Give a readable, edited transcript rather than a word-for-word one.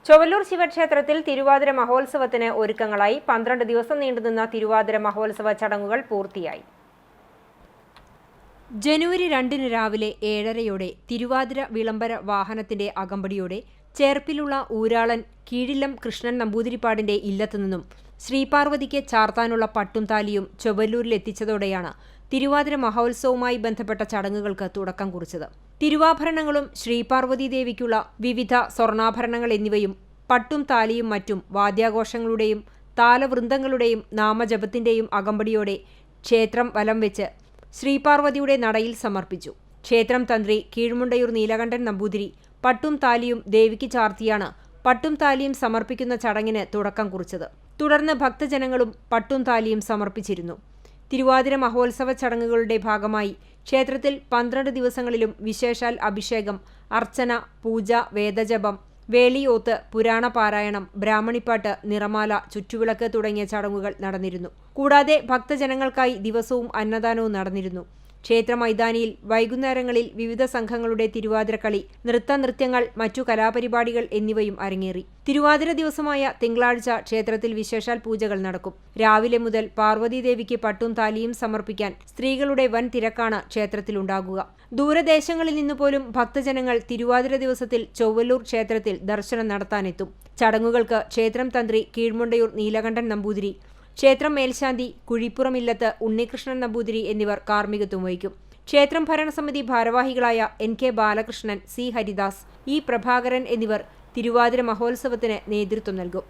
ചൊവ്വല്ലൂർ ശിവക്ഷേത്രത്തിൽ തിരുവാതിര മഹോത്സവത്തിന് ഒരുക്കങ്ങളായി. 12 ദിവസം നീണ്ടുനിന്ന തിരുവാതിര മഹോത്സവ ചടങ്ങുകൾ പൂർത്തിയായി. ജനുവരി 2 രാവിലെ 7:30 തിരുവാതിര വിളംബര വാഹനത്തിന്റെ അകമ്പടിയോടെ ചേർപ്പിലുള്ള ഊരാളൻ കീഴില്ലം കൃഷ്ണൻ നമ്പൂതിരിപ്പാടിന്റെ ഇല്ലത്തുനിന്നും ശ്രീപാർവതിക്ക് ചാർത്താനുള്ള പട്ടും താലിയും ചൊവ്വല്ലൂരിലെത്തിച്ചതോടെയാണ് തിരുവാതിര മഹോത്സവവുമായി ബന്ധപ്പെട്ട ചടങ്ങുകൾക്ക് തുടക്കം കുറിച്ചത്. തിരുവാഭരണങ്ങളും ശ്രീപാർവതീദേവിക്കുള്ള വിവിധ സ്വർണ്ണാഭരണങ്ങൾ എന്നിവയും പട്ടും താലിയും മറ്റും വാദ്യാഘോഷങ്ങളുടെയും താലവൃന്ദങ്ങളുടെയും നാമജപത്തിന്റെയും അകമ്പടിയോടെ ക്ഷേത്രം വലം വെച്ച് ശ്രീപാർവതിയുടെ നടയിൽ സമർപ്പിച്ചു. ക്ഷേത്രം തന്ത്രി കീഴ്മുണ്ടയൂർ നീലകണ്ഠൻ നമ്പൂതിരി പട്ടും താലിയും ദേവിക്ക് ചാർത്തിയാണ് പട്ടും താലിയും സമർപ്പിക്കുന്ന ചടങ്ങിന് തുടക്കം കുറിച്ചത്. തുടർന്ന് ഭക്തജനങ്ങളും പട്ടും താലിയും സമർപ്പിച്ചിരുന്നു. തിരുവാതിര മഹോത്സവ ചടങ്ങുകളുടെ ഭാഗമായി ക്ഷേത്രത്തിൽ 12 ദിവസങ്ങളിലും വിശേഷാൽ അഭിഷേകം, അർച്ചന, പൂജ, വേദജപം, വേളിയോത്ത്, പുരാണ പാരായണം, ബ്രാഹ്മണിപ്പാട്ട്, നിറമാല, ചുറ്റുവിളക്ക് തുടങ്ങിയ ചടങ്ങുകൾ നടന്നിരുന്നു. കൂടാതെ ഭക്തജനങ്ങൾക്കായി ദിവസവും അന്നദാനവും നടന്നിരുന്നു. ക്ഷേത്ര മൈതാനിയിൽ വൈകുന്നേരങ്ങളിൽ വിവിധ സംഘങ്ങളുടെ തിരുവാതിരക്കളി, നൃത്തങ്ങൾ, മറ്റു കലാപരിപാടികൾ എന്നിവയും അരങ്ങേറി. തിരുവാതിര ദിവസമായ തിങ്കളാഴ്ച ക്ഷേത്രത്തിൽ വിശേഷാൽ പൂജകൾ നടക്കും. രാവിലെ മുതൽ പാർവതീദേവിക്ക് പട്ടും താലിയും സമർപ്പിക്കാൻ സ്ത്രീകളുടെ വൻ തിരക്കാണ് ക്ഷേത്രത്തിലുണ്ടാകുക. ദൂരദേശങ്ങളിൽ നിന്നുപോലും ഭക്തജനങ്ങൾ തിരുവാതിര ദിവസത്തിൽ ചൊവ്വല്ലൂർ ക്ഷേത്രത്തിൽ ദർശനം നടത്താനെത്തും. ചടങ്ങുകൾക്ക് ക്ഷേത്രം തന്ത്രി കീഴ്മുണ്ടയൂർ നീലകണ്ഠൻ നമ്പൂതിരി, ക്ഷേത്രം മേൽശാന്തി കുഴിപ്പുറമില്ലത്ത് ഉണ്ണികൃഷ്ണൻ നമ്പൂതിരി എന്നിവർ കാർമ്മികത്വം വഹിക്കും. ക്ഷേത്രം ഭരണസമിതി ഭാരവാഹികളായ NK Balakrishnan, C Haridas, E Prabhakaran എന്നിവർ തിരുവാതിര മഹോത്സവത്തിന് നേതൃത്വം നൽകും.